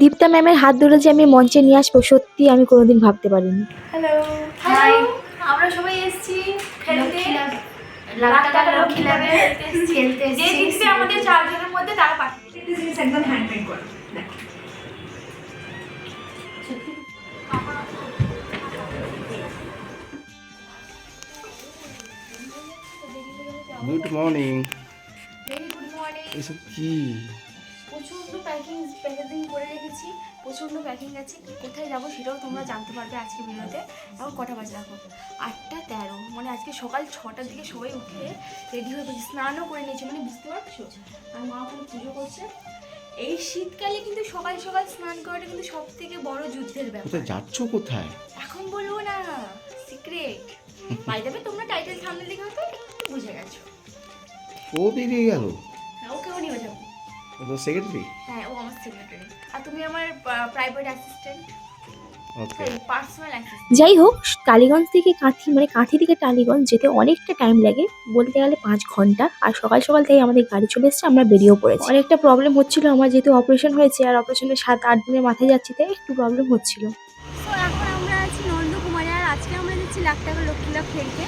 দীপ্তা ম্যামের হাত ধরে যে আমি মঞ্চে নিয়ে আসবো, সত্যি আমি কোনোদিন ভাবতে পারিনি। হ্যালো হাই, আমরা সবাই এসেছি খেলতে, লাখ টাকা লক্ষ্মী ল্যাবে খেলতে। যে জিতবে আমাদের চারজনের মধ্যে তারা পাঠিয়ে জিনিস একদম হ্যান্ডমেড করে দেখো। Good morning. Very good morning. এসব কি? প্রচণ্ড প্যাকেজিং করে রেখেছি, প্রচণ্ড প্যাকিং আছে। কোথায় যাবো সেটাও তোমরা জানতে পারবে আজকে ভিডিওতে। এখন কটা বাজে দেখো, 8:13। মানে আজকে সকাল 6টার দিকে সবাই উঠে রেডি হয়ে গেছে, স্নানও করে নিয়েছে, মানে বুঝতে পারছো। আর মা ওখানে পুজো করছে। এই শীতকালে কিন্তু সকাল সকাল স্নান করাটা কিন্তু সব থেকে বড় যুদ্ধের ব্যাপার। কোথায় যাচ্ছ? কোথায় এখন বলবো না, সিক্রেট। বাই দ্য ওয়ে, তোমরা টাইটেল সামনে দেখে হয়তো একটু বুঝে গেছো। ও বেরিয়ে গেল? হ্যাঁ, ওকেও নিয়ে যাবো। ও তো সেক্রেটারি? হ্যাঁ, ও আমার সেক্রেটারি, আর তুমি আমার private assistant, okay. Personal assistant. যাই হোক, টালিগঞ্জ থেকে কাঁথি মানে কাঁথি থেকে টালিগঞ্জ যেতে অনেকটা টাইম লাগে, বলতে গেলে 5 ঘন্টা। আর সকাল সকাল থেকে আমাদের গাড়ি চলে এসেছে, আমরা বেরিয়েও পড়েছি। অনেকটা প্রবলেম হচ্ছিল আমার, যেহেতু অপারেশন হয়েছে আর অপারেশনের 7-8 দিনের মাথায় যাচ্ছি, তাই একটু প্রবলেম হচ্ছিল। তো এখন আমরা আছি নন্দকুমারে, আর আজকে আমরা যাচ্ছি লাখ টাকা লক্ষ্মী লাভ খেলতে।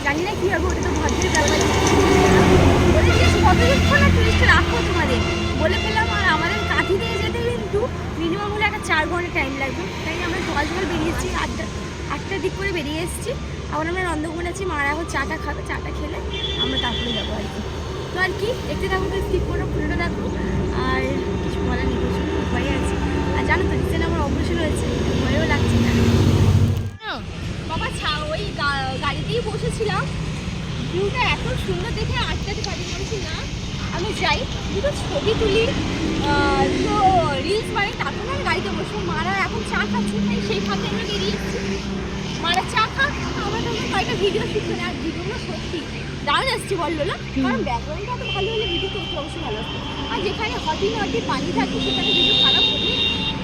জানি না কী হবে, ওটা তো ভাগ্যের ব্যাপার। বলে দিয়েছি কতক্ষণ না টুরিস্ট রাখবো তোমাদের, বলে ফেললাম। আর আমাদের কাঁথি থেকে যেতে কিন্তু মিনিমাম হলে একটা 4 ঘন্টা টাইম লাগবে। তাই আমরা সকাল সকাল বেরিয়েছি, 8টার দিক করে বেরিয়ে এসেছি। এখন আমরা নন্দকুমার আছি, মারা এখন চাটা খাবে, চাটা খেলে আমরা তারপরে যাবো আর কি। তো আর কি দেখতে থাকবো, তো স্কিপ করো, পুরোটা দেখো। আর কিছু বলার নেই, প্রচুর ভয়ে আছি। আর জানো তো রিসেন্ট আমার অপারেশন হয়েছে, ভয়েও লাগছে না। বাবা ওই গাড়িতেই বসেছিলাম, ভিউটা এত সুন্দর দেখে 8টাতে গাড়ি করেছি না, আমি যাই দুটো ছবি তুলি, তো রিলস বানাই, তারপর আমি গাড়িতে বসবো। মারা এখন চা খাচ্ছি, তাই সেই ফাঁকে আমরা বেরিয়ে এসেছি। মারা চা খাক, আমরা তখন কয়েকটা ভিডিও শুট করি। আর ভিডিওগুলো সত্যি দারুণ আসছে বললো না, কারণ ব্যাকগ্রাউন্ডটা এত ভালো হলে ভিডিও করতে অবশ্যই ভালো আসবে। আর যেখানে হটি নটি পানি থাকে সেখানে ভিডিও খারাপ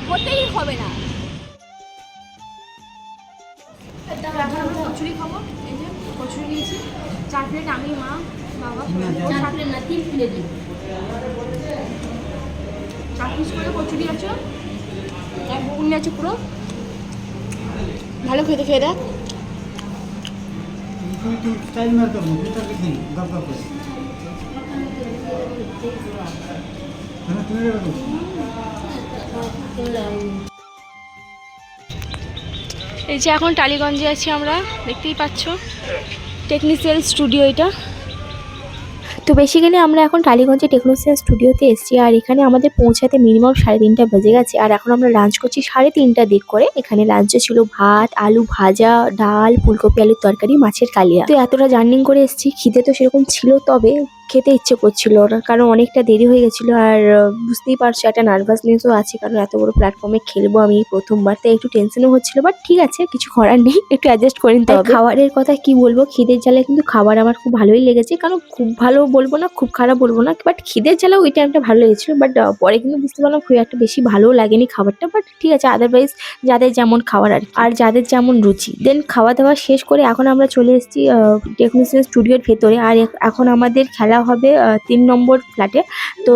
হতেই হবে না। এখন আমরা কচুরি খাবো, এই যে কচুরি নিয়েছি 4 প্লেট, আমি মা বাবা 4 প্লেট না 3 প্লেট, 4 পিস করে কচুরি আছে, এক ঘুগনি আছে পুরো। ভালো খেতে খেয়ে দেখ। এই যে এখন টালিগঞ্জে আছি আমরা, দেখতেই পাচ্ছ টেকনিক্যাল স্টুডিও এটা। তো বেসিক্যালি আমরা এখন টালিগঞ্জে টেকনোসিয়ান স্টুডিওতে এসেছি, আর এখানে আমাদের পৌঁছাতে মিনিমাম 3:30 বেজে গেছে। আর এখন আমরা লাঞ্চ করছি 3:30টার দিক করে। এখানে লাঞ্চে ছিল ভাত, আলু ভাজা, ডাল, ফুলকপি আলুর তরকারি, মাছের কালিয়া। তো এতটা জার্নি করে এসেছি, খিদে তো সেরকম ছিল, তবে খেতে ইচ্ছে করছিল না, কারণ অনেকটা দেরি হয়ে গেছিলো। আর বুঝতেই পারছো একটা নার্ভাসনেসও আছে, কারণ এত বড় প্ল্যাটফর্মে খেলবো আমি প্রথমবার, তাই একটু টেনশনও হচ্ছিল। বাট ঠিক আছে, কিছু করার নেই, একটু অ্যাডজাস্ট করে নিতে হবে। খাবারের কথা কি বলবো, খিদের জ্বালায় কিন্তু খাবার আমার খুব ভালোই লেগেছে, কারণ খুব ভালো বলবো না, খুব খারাপ বলবো না, বাট খিদের জ্বালা ওই টাইমটা ভালো লেগেছিলো। বাট পরে কিন্তু বুঝতে পারলাম খুব একটা বেশি ভালোও লাগেনি খাবারটা, বাট ঠিক আছে, আদারওয়াইজ যাদের যেমন খাবার আর যাদের যেমন রুচি। দেন খাওয়া দাওয়া শেষ করে এখন আমরা চলে এসেছি টেকনিশিয়ান স্টুডিওর ভেতরে। আর এখন আমাদের খেলা হবে 3 নম্বর ফ্ল্যাটে। তো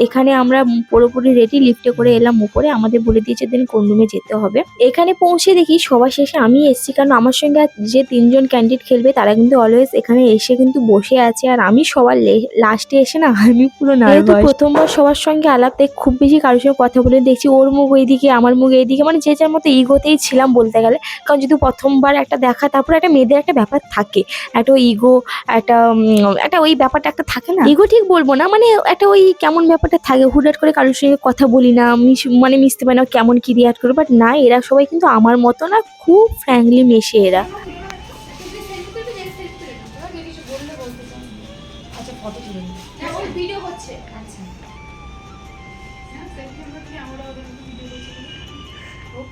এখানে আমরা পুরোপুরি রেডি, লিফটে করে এলাম উপরে, আমাদের বলে দিয়েছে দেন কোন রুমে যেতে হবে। এখানে পৌঁছে দেখি সবার শেষে আমি এসেছি, কারণ আমার সঙ্গে যে 3 জন ক্যান্ডিডেট খেলবে তারা কিন্তু অলওয়েজ এখানে এসে কিন্তু বসে আছে, আর আমি সবার লাস্টে এসে না আমি পুরো নার্ভাস। প্রথমবার সবার সঙ্গে আলাপ, তাই খুব বেশি কারোর সঙ্গে কথা বলে দেখছি ওর মুখ এইদিকে আমার মুখ এইদিকে, মানে যে যার মতো ইগোতেই ছিলাম বলতে গেলে। কারণ যদি প্রথমবার একটা দেখা, তারপর একটা মেয়েদের একটা ব্যাপার থাকে, একটা ইগো, একটা ওই ব্যাপারটা একটা থাকে না, ইগো ঠিক বলবো না, মানে একটা ওই কেমন ব্যাপারটা থাকে, হুটহাট করে কারোর সঙ্গে কথা বলি না, মানে মিশতে পারি না, কেমন কি রিয়াক্ট করবো। বাট না, এরা সবাই কিন্তু আমার মতো না, খুব ফ্র্যাঙ্কলি মেশে এরা। ভিডিও হচ্ছে, আচ্ছা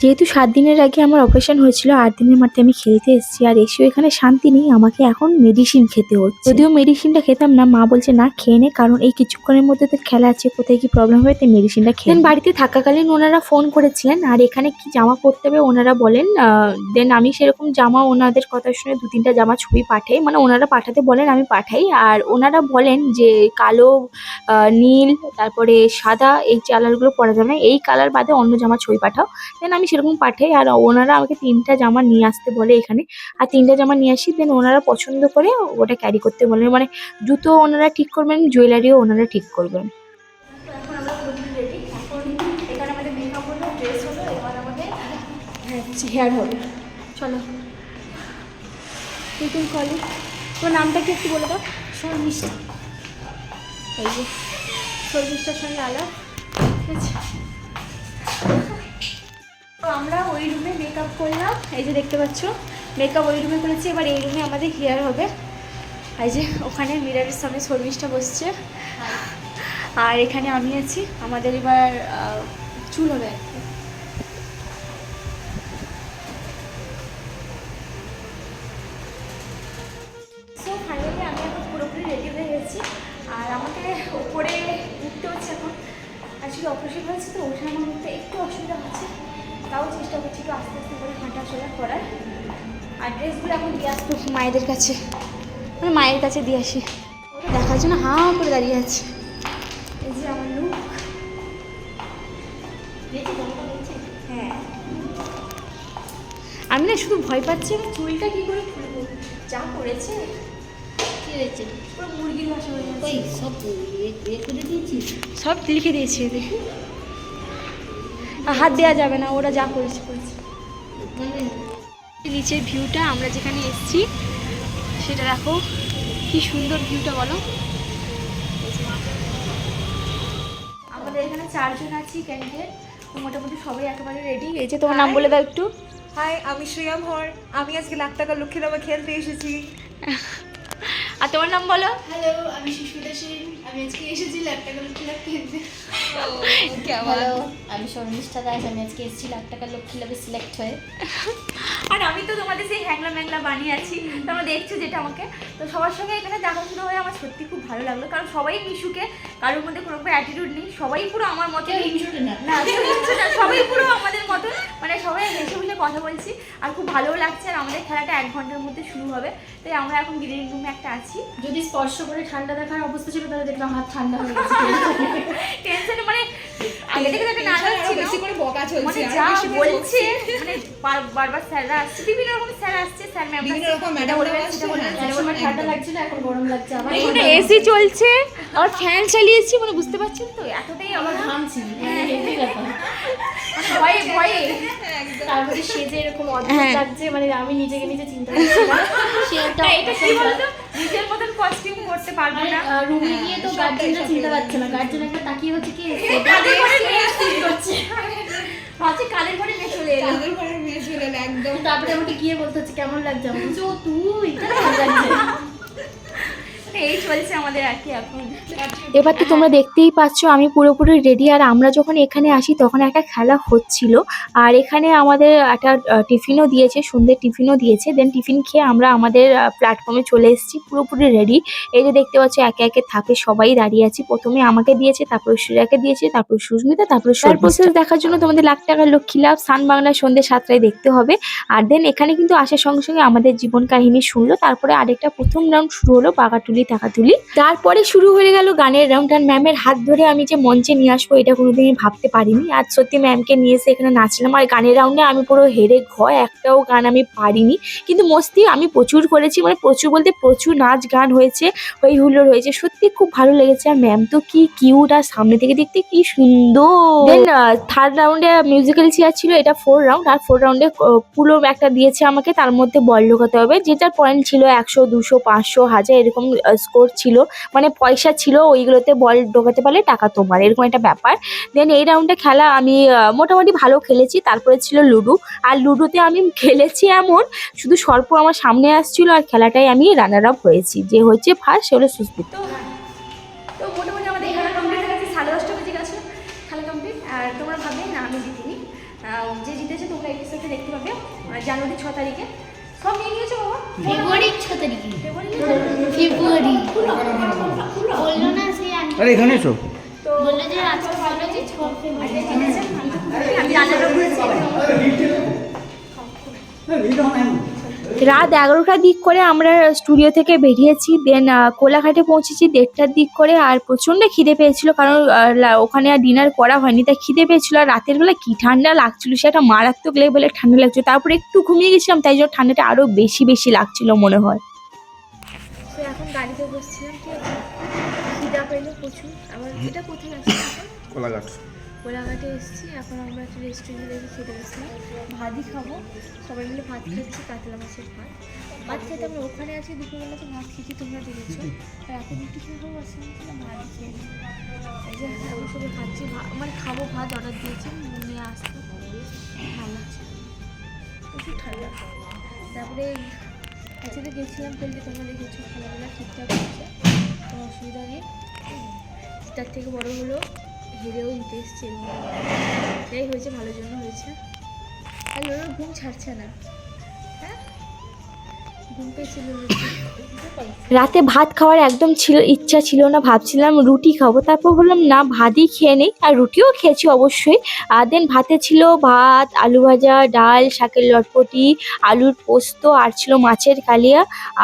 যেহেতু 7 দিনের আগে আমার অপারেশন হয়েছিল, 8 দিনের মাথায় আমি খেলতে এসেছি, আর এসেও এখানে শান্তি নেই, আমাকে এখন মেডিসিন খেতে হচ্ছে। যদিও মেডিসিনটা খেতাম না, মা বলছে না খেয়ে নে, কারণ এই কিছুক্ষণের মধ্যে তো খেলা আছে, কোথায় কি প্রবলেম হবে, তাই মেডিসিনটা খেয়ে নে। বাড়িতে থাকাকালীন ওনারা ফোন করেছিলেন আর এখানে কি জামা পরতে হবে ওনারা বলেন, দেন আমি সেরকম জামা ওনাদের কথা শুনে 2-3টা জামা ছবি পাঠাই, মানে ওনারা পাঠাতে বলেন আমি পাঠাই, আর ওনারা বলেন যে কালো, নীল, তারপরে সাদা এই কালারগুলো পরা যাবে না, এই কালার বাদে অন্য জামা ছবি পাঠাও। দেন আমি সেরকম পাঠাই আর ওনারা আমাকে 3টা জামা নিয়ে আসতে বলে এখানে, আর 3টা জামা নিয়ে আসি, দেন ওনারা পছন্দ করে ওটা ক্যারি করতে বলে, মানে জুতো ওনারা ঠিক করবেন, জুয়েলারিও ওনারা ঠিক করবেন। এখন আমরা পুরোপুরি রেডি। এখন এখানে আমাদের মেকআপ হলো, ড্রেস হলো, এবার আমাদের হেয়ার হবে। চলো তুই কলি, তোর নামটা কি একটু বলে দাও। শর্মিষ্ঠা। এই যে শর্মিষ্ঠার সঙ্গে আলাপ, ঠিক আছে। তো আমরা ওই রুমে মেকআপ করলাম, এই যে দেখতে পাচ্ছ মেকআপ ওই রুমে করেছি। এবার এই রুমে আমাদের হেয়ার হবে। এই যে ওখানে মিরারের সামনে শর্মিষ্ঠা বসছে, আর এখানে আমি আছি। আমাদের এবার চুল হবে আর কি। সো ফাইনালি আমি এখন পুরোপুরি রেডি হয়ে গেছি, আর আমাকে ওপরে উঠতে হচ্ছে এখন। অ্যাকচুয়ালি অপারেশন হয়েছে তো ওঠার মধ্যে একটু অসুবিধা হচ্ছে, তাও চেষ্টা করছি একটু আস্তে আস্তে করে হাঁটাচলা করার। আর ড্রেসগুলো এখন দিয়ে আসবো মায়েদের কাছে, মানে মায়ের কাছে দিয়ে আসি, ওটা দেখার জন্য হাঁ করে দাঁড়িয়ে আছে। এই যে আমার লুক, হ্যাঁ আমি না শুধু ভয় পাচ্ছি আমি চুলটা কী করে খুলবো, যা করেছে কী হয়েছে পুরো মুরগির বাসা হয়ে যাচ্ছে। সব লিখে দিয়েছি এদের, হাত দেওয়া যাবে না, ওরা যা করেছে করেছে। নিচের ভিউটা আমরা যেখানে এসেছি সেটা দেখো, কি সুন্দর ভিউটা বলো। আমাদের এখানে 4 জন আছি ক্যান্ডিডেট, তো মোটামুটি সবাই একেবারে রেডি। এই যে তোমার নাম বলে দাও একটু। হাই, আমি শ্রেয়া ভর। আমি আজকে লাখ টাকা লক্ষ্মী দাবা খেলতে এসেছি। আর তোমার নাম বলো। হ্যালো, আমি সুস্মিতা সেন। আমি আজকে এসেছি লাখ টাকা লক্ষ্মী লাভ খেলতে। হ্যালো, আমি শর্মিষ্ঠা দাস। আমি আজকে এসেছি লাখ টাকা লক্ষ্মী লাভে সিলেক্ট হয়ে। আর আমি তো তোমাদের সেই হ্যাংলা ম্যাংলা বানিয়ে আছি, তোমরা দেখছো যেটা আমাকে। তো সবার সঙ্গে এখানে দেখাশোনা হয়ে আমার সত্যি খুব ভালো লাগলো, কারণ সবাই মিশুকে, কারোর মধ্যে কোনো রকম অ্যাটিটিউড নেই, সবাই পুরো আমার মতো। না কেউ হিংসুটে না, সবাই পুরো আমাদের মতন, মানে সবাই হেসে বুঝে কথা বলছি, আর খুব ভালোও লাগছে। আর আমাদের খেলাটা 1 ঘন্টার মধ্যে শুরু হবে, তাই আমরা এখন গ্রিন রুমে একটা আছি। যদি স্পর্শ করে ঠান্ডা দেখার অবস্থা ছিল তাহলে দেখলাম হাত ঠান্ডা হয়ে গেছে। টেনশনে মানে আগে থেকে একটা নার্ভাস ছিল, বেশি করে বকা চলছে, মানে আর যা বেশি করে বলছে, মানে বারবার স্যাররা আসছে, বিভিন্ন রকম স্যার আসছে, স্যার ম্যাম বিভিন্ন রকম ম্যাডাম আসছে। একসময় ঠান্ডা লাগছিল, এখন গরম লাগছে। আমার এখানে এসি চলছে আর ফ্যান চালিয়েছি, মানে বুঝতে পারছেন তো, এতটাই আমার ঘামছি, হেভি ব্যাপার। ভয়ে ভয়ে। তারপরে সেজে এরকম অদ্ভুত লাগছে, মানে আমি নিজেকে নিজে চিন্তা করছি না। সে একটা না, এটা কি বলতো, নিজের মতন কস্টিউম করতে পারবো না। রুমে গিয়ে তো গার্জেনরা চিন্তা পাচ্ছে না, গার্জেন একবার তাকিয়ে হচ্ছে কি কাদের ঘরে মেয়ে করছে, ভাবছে কাদের ঘরে মেয়ে চলে এলো। তাদের ঘরের মেয়ে ছিল না একদম। তারপরে আমাকে গিয়ে বলতে হচ্ছে কেমন লাগছে, আমি বলছি ও তুই তাহলে ভালো লাগছে। এই চলছে আমাদের আর কি এখন। এবার তো তোমরা দেখতেই পাচ্ছ আমি পুরোপুরি রেডি, আর আমরা যখন এখানে আসি তখন একটা খেলা হচ্ছিল, আর এখানে আমাদের একটা টিফিনও দিয়েছে, সন্ধ্যের টিফিনও দিয়েছে। দেন টিফিন খেয়ে আমরা আমাদের প্ল্যাটফর্মে চলে এসেছি পুরোপুরি রেডি। এই যে দেখতে পাচ্ছ একে একে থাকে সবাই দাঁড়িয়ে আছি, প্রথমে আমাকে দিয়েছে, তারপর শ্রেয়াকে দিয়েছে, তারপর সুস্মিতা, তারপর প্রসেস দেখার জন্য তোমাদের লাখ টাকা লক্ষ্মী লাভ সান বাংলা সন্ধ্যে 7টায় দেখতে হবে। আর দেন এখানে কিন্তু আসার সঙ্গে সঙ্গে আমাদের জীবন কাহিনী শুনলো, তারপরে আরেকটা প্রথম রাউন্ড শুরু হলো পাকাটুলি টাকাতুলি, তারপরে শুরু হয়ে গেল গানের রাউন্ড। আর ম্যামের হাত ধরে আমি যে মঞ্চে নিয়ে আসবো এটা কোনোদিনই ভাবতে পারিনি, আর সত্যি ম্যামকে নিয়ে এসে এখানে নাচলাম। আর গানের রাউন্ডে আমি পুরো হেরে একটাও গান আমি পারিনি, কিন্তু মস্তি আমি প্রচুর করেছি, মানে প্রচুর বলতে প্রচুর নাচ গান হয়েছে, হই হুল্লোড় হয়েছে, সত্যি খুব ভালো লেগেছে। আর ম্যাম তো কি কিউট, আর সামনে থেকে দেখতে কি সুন্দর। দেন 3rd রাউন্ডে মিউজিক্যাল চেয়ার ছিল, এটা 4 রাউন্ড, আর 4 রাউন্ডে পুরো একটা দিয়েছে আমাকে, তার মধ্যে বল ঢোকাতে হবে, যেটার পয়েন্ট ছিল 100, 200, 500, 1000 এরকম স্কোর ছিল, মানে পয়সা ছিল, ওইগুলোতে বল ঢোকাতে পারলে টাকা তোমার, এরকম একটা ব্যাপার। দেন এই রাউন্ডে খেলা আমি মোটামুটি ভালো খেলেছি। তারপরে ছিল লুডো, আর লুডোতে আমি খেলেছি এমন, শুধু সর্প আমার সামনে আসছিল, আর খেলাটাই আমি রানার আপ হয়েছি, যে হচ্ছে ফার্স্ট সে হলো সুস্মিতা। তো মোটামুটি আমাদের খেলা কমপ্লিট হয়ে গেছে, 10:30 বেজে গেছে খেলা কমপ্লিট। আর তোমরা ভাববে না আমি জিতিনি, যে জিতেছে তোমরা এপিসোডটা দেখতে পাবে জানুয়ারি 6 তারিখে। সব নিয়ে নিয়েছো বাবা? ফেব্রুয়ারি 6 তারিখে। ফেব্রুয়ারি বললো না সেই আন্টি, আরে এখানে এসো। তো বললো যে আজকে বললো যে 6 ফেব্রুয়ারি। আমি রান্নাটা করেছি। রাত 11টার দিক করে আমরা স্টুডিও থেকে বেরিয়েছি, দেন কোলাঘাটে পৌঁছেছি 1:30টার দিক করে। আর প্রচণ্ড খিদে পেয়েছিল, কারণ ওখানে আর ডিনার করা হয়নি, তাই খিদে পেয়েছিল। আর রাতের বেলা কী ঠান্ডা লাগছিল, সেটা মারাত্মক লেভেলের ঠান্ডা লাগছিল। তারপরে একটু ঘুমিয়ে গেছিলাম, তাই জন্য ঠান্ডাটা আরও বেশি বেশি লাগছিল মনে হয়। তো এখন গাড়িতে বসছিলাম, ঠিক আছে, খিদা পেলো প্রচুর। আবার এটা কোথায় আছে এখন? কোলাঘাট। কোলাঘাটে এসেছি, এখন আমরা একটা রেস্টুরেন্টে দেখে খেতে বসলাম। ভাতই খাবো, সবাই মিলে ভাত খাচ্ছি, কাতলা মাছের ভাত। ভাত খেতে আমরা ওখানে আছি, দুপুরবেলা তো ভাত খেয়েছি, তোমরা দেখেছো। আর এখন একটু খেয়ে খাবো, আসছিলাম ভাতই খেয়ে নিই। এই যে আমরা সবাই খাচ্ছি, মানে খাবো ভাত, অর্ডার দিয়েছি, নিয়ে আসতে ভালো লাগছে, প্রচুর ঠান্ডা। তারপরে একসাথে গেছিলাম খেলতে, তোমরা দেখেছো, খেলাধুলা ঠিকঠাক হচ্ছে, কোনো অসুবিধা নেই। তার থেকে বড় হলো হেরেও জিতে এসছে, এটাই হয়েছে, ভালোর জন্য হয়েছে। আর লোলোর ঘুম ছাড়ছে না, হ্যাঁ ঘুম পেয়েছিল। রাতে ভাত খাওয়ার একদম ইচ্ছা ছিল না, ভাবছিলাম রুটি খাবো, তারপর বললাম না ভাতই খেয়ে নেই। আর রুটিও খেয়েছি অবশ্যই। দেন ভাতে ছিল ভাত, আলু ভাজা, ডাল, শাকের লটপটি, আলুর পোস্ত, আর ছিল মাছের কালিয়া,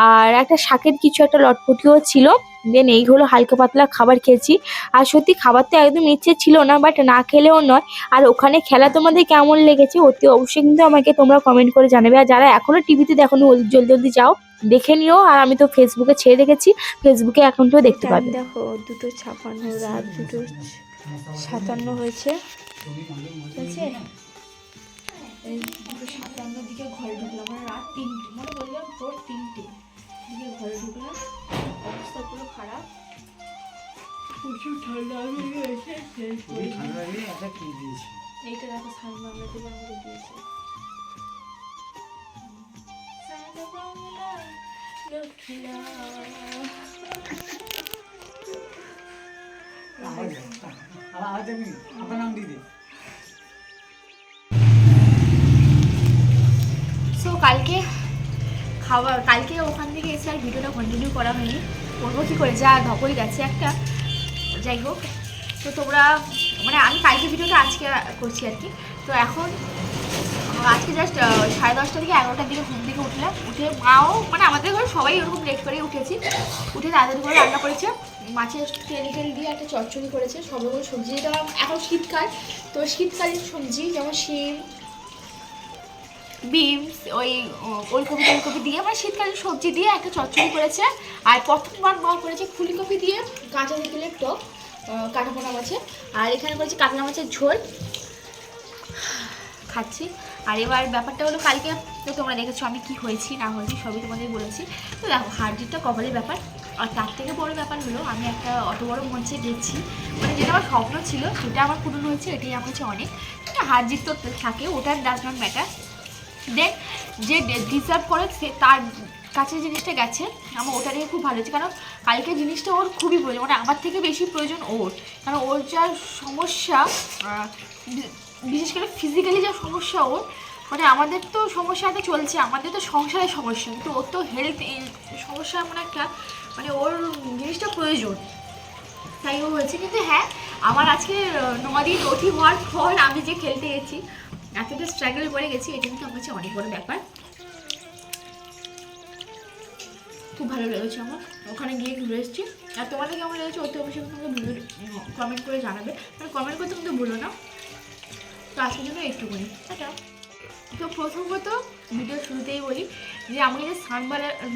আর একটা শাকের কিছু একটা লটপটিও ছিল। দেন এইগুলো হালকা পাতলা খাবার খেয়েছি। আর সত্যি খাবার তো একদম ইচ্ছে ছিল না, বাট না খেলেও নয়। আর ওখানে খেলা তোমাদের কেমন লেগেছে অতি অবশ্যই কিন্তু আমাকে তোমরা কমেন্ট করে জানাবে। আর যারা এখনও টিভিতে দেখোনি জলদি জলদি যাও দেখে নিও। আর আমি তো ফেসবুকে ছেড়ে রেখেছি, ফেসবুকে এখনও দেখতে পাবে। দেখো 2:56, রাত 2:57 হয়েছে, ঠিক আছে। এই 2:57 দিকে ঘরে ঢুকলাম, মানে রাত 3টে, মানে বললাম ভোর 3টে দিকে ঘরে ঢুকলাম। অবস্থা পুরো খারাপ, প্রচুর ঠান্ডা লেগেছে। এইটা দেখো সামনে আমরা থেকে আমাকে দিয়েছে। সো কালকে ওখান থেকে এসে আর ভিডিওটা কন্টিনিউ করা হয়নি, করবো কী করে, যা ধকল গেছে একটা। যাই হোক, তো তোমরা মানে আমি কালকে ভিডিওটা আজকে করছি আর কি। তো এখন আজকে জাস্ট 10:30 থেকে 11টার দিকে ঘুম থেকে উঠলাম। উঠে মাও, মানে আমাদের ঘরে সবাই ওরকম লেট করে উঠেছি, উঠে তাড়াতাড়ি করে রান্না করেছে। মাছের তেল দিয়ে একটা চচ্চড়ি করেছে, সব রকম সবজি, যেটা এখন শীতকাল, তো শীতকালীন সবজি যেমন শিম, বিনস, ওলকপি দিয়ে, মানে শীতকালীন সবজি দিয়ে একটা চচ্চড়ি করেছে। আর প্রথমবার মা করেছে ফুলকপি দিয়ে কাঁচা তেঁতুলের টক, কাটাপোনা মাছের। আর এখানে করেছে কাতলা মাছের ঝোল, খাচ্ছি। আর এবার ব্যাপারটা হলো, কালকে তো তোমরা দেখেছো আমি কি হয়েছি না হয়েছি সবই তোমাদের বলেছি। তো দেখো হার জিতটা কপালের ব্যাপার। আর তার থেকে বড় ব্যাপার হলো, আমি একটা অত বড় মঞ্চে গেছি, মানে যেটা আমার স্বপ্ন ছিল সেটা আমার পূরণ হয়েছে, এটাই আমার কাছে অনেক। হার জিত তো থাকে, ওটার ডাজ নট ম্যাটার। দেন যে ডিজার্ভ করে সে তার কাছে জিনিসটা গেছে, আমার ওটা নিয়ে খুব ভালো হয়েছে। কারণ কালকে জিনিসটা ওর খুবই প্রয়োজন, মানে আমার থেকে বেশি প্রয়োজন ওর। কারণ ওর যা সমস্যা, বিশেষ করে ফিজিক্যালি যা সমস্যা ওর, মানে আমাদের তো সমস্যাটা চলছে, আমাদের তো সংসারের সমস্যা, কিন্তু ওর তো হেলথ সমস্যা এমন একটা, মানে ওর জিনিসটা প্রয়োজন, তাই ও হয়েছে। কিন্তু হ্যাঁ, আমার আজকে 9 দিন ওটি হওয়ার পর আমি যে খেলতে গেছি, এতটা স্ট্রাগল করে গেছি, এটা কিন্তু আমার কাছে অনেক বড় ব্যাপার। খুব ভালো লেগেছে আমার, ওখানে গিয়ে ঘুরে এসেছি। আর তোমাদের কেমন লেগেছে অতি অবশ্যই তোমাকে কমেন্ট করে জানাবে, মানে কমেন্ট করতে কিন্তু ভুলো না। তো আজকের জন্য একটুখানি টাটা। তো প্রথমত ভিডিও শুরুতেই বলি যে আমাকে যে সান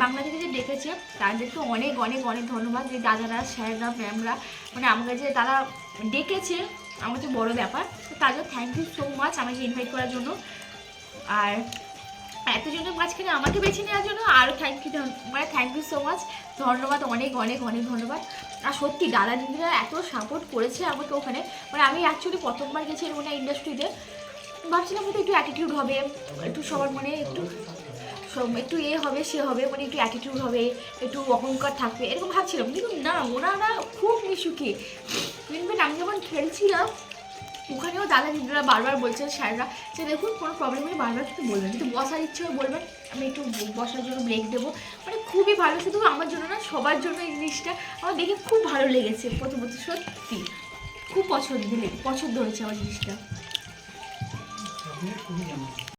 বাংলা থেকে যে ডেকেছে তাদেরকে অনেক অনেক অনেক ধন্যবাদ, যে দাদারা, স্যাররা, ম্যামরা, মানে আমাকে যে তারা ডেকেছে আমার তো বড়ো ব্যাপার। তো তার জন্য থ্যাংক ইউ সো মাচ আমাকে ইনভাইট করার জন্য। আর এতজনের মাঝখানে আমাকে বেছে নেওয়ার জন্য আরও থ্যাংক ইউ সো মাচ, ধন্যবাদ, অনেক অনেক অনেক ধন্যবাদ। আর সত্যি দাদা দিদিরা এত সাপোর্ট করেছে আমাকে ওখানে, মানে আমি অ্যাকচুয়ালি প্রথমবার গেছি মানে ইন্ডাস্ট্রিতে, ভাবছিলাম হয়তো একটু অ্যাটিটিউড হবে, একটু সবার মনে একটু এ হবে সে হবে, মানে একটু অ্যাটিটিউড হবে, একটু অহংকার থাকবে, এরকম ভাবছিলাম। কিন্তু না, ওনারা খুব মিশুকে। ইনফ্যাক্ট আমি যখন খেলছিলাম ওখানেও দাদা দিদিরা বারবার বলছেন স্যাররা যে দেখুন কোনো প্রবলেম হলে বারবার কিন্তু বলবেন, কিন্তু বসার ইচ্ছে হয় বলবেন আমি একটু বসার জন্য ব্রেক দেবো। মানে খুবই ভালো, শুধু আমার জন্য না সবার জন্য এই জিনিসটা আমার দেখে খুব ভালো লেগেছে। প্রথমত সত্যি খুব পছন্দ হয়েছে আমার জিনিসটা।